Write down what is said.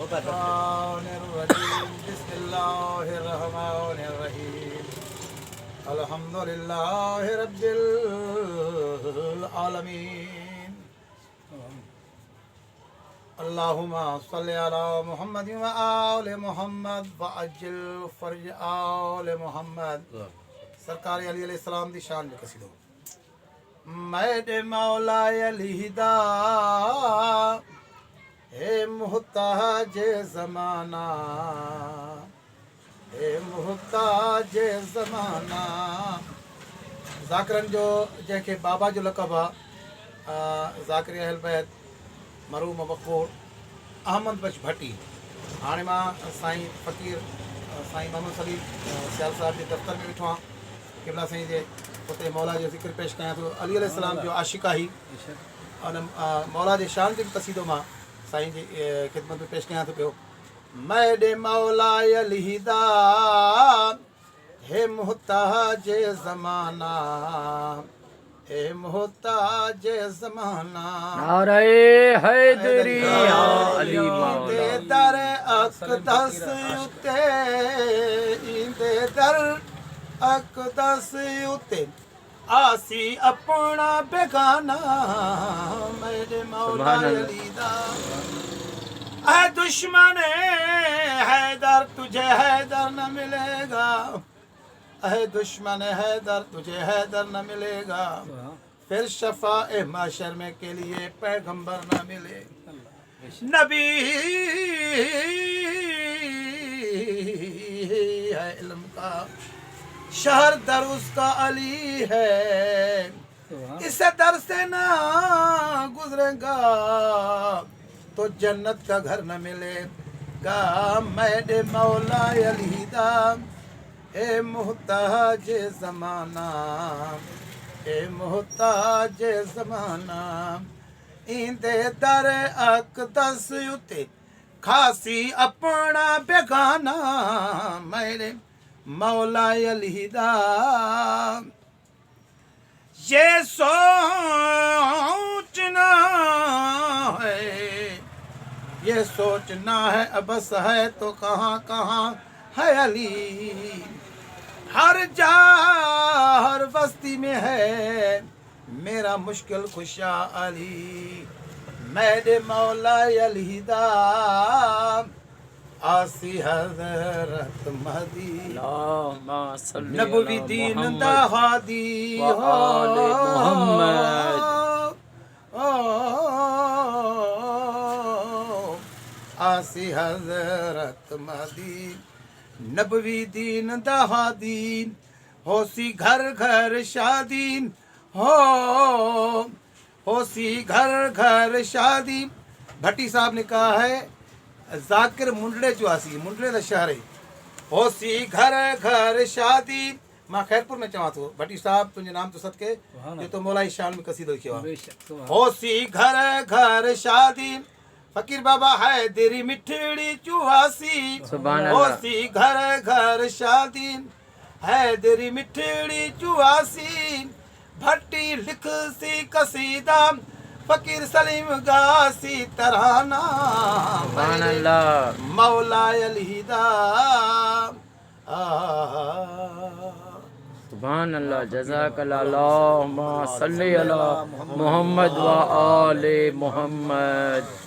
الشيطان الرجيم بسم الله الرحمن الرحيم الحمد لله رب العالمين اللهم صل على محمد وآل محمد وعجل فرج آل محمد سرکار علی علیہ السلام دی شان میں قصیدہ میرے مولا علی دا اے محتاج زمانہ اے محتاج زمانہ ذاکرن جو جن کے بابا جو لقب ذاکر اہل بیت مرحوم مقبول احمد بخش بھٹی ہانے ماں سائیں فقیر سائیں محمد سلیم سیال صاحب کے دفتر میں بیٹھو ہاں قبلہ سائیں جے اتنے مولا جو ذکر پیش کیا تو علی علیہ السلام جو عاشقہ ہی اور مولا جے شان کے قصیدوں ماں سائیں جی خدمت میں پیش کیا تو پیو میرے مولا علی دا ہے محتاج زمانہ اے محتاج زمانہ نعرہ حیدری علی مولا دے در اقدس اتے دے در اقدس اتے آسی اپنا بیگانہ میرے مولا علی دا اے دشمن حیدر تجھے حیدر نہ ملے گا اے دشمن حیدر تجھے حیدر نہ ملے گا پھر شفاء محشر میں کے لیے پیغمبر نہ ملے نبی ہے علم کا شہر در اس کا علی ہے اسے در سے نہ گزرے گا تو جنت کا گھر نہ ملے گا میرے مولا علی دا اے محتاج زمانہ اے محتاج زمانہ ایندے در اقدس اتے خاصی اپنا بیگانہ میرے مولا علی دا یہ سوچنا ہے یہ سوچنا ہے ابس ہے تو کہاں کہاں ہے علی ہر جا ہر بستی میں ہے میرا مشکل کشا علی میرے مولا علی دا آسی حضرت مہدی اللہم صلی نبوی دین دا ہادی وآل محمد آسی حضرت مہدی نبوی دین دا ہادی ہو سی گھر گھر شادی ہو سی گھر گھر شادی بھٹی صاحب نے کہا ہے ذاکر منڈڑے جو آسی منڈڑے دا شہر ہے ہو سی گھر گھر شادی ماں خیرپور میں چاہاں تو بھٹی صاحب تجھے نام تو صدقے یہ تو مولا شان میں قصیدہ لکھا ہو سی گھر گھر شادی فقیر بابا ہے دیری مٹھڑی چوہاسی ہو سی گھر گھر شادی ہے دیری مٹھڑی چوہاسی بھٹی لکھ سی قصیدہ فقیر سلیم گاسی ترانہ سبحان اللہ مولا علی دا سبحان اللہ جزاک اللہ اللہم صلی علی محمد و آل محمد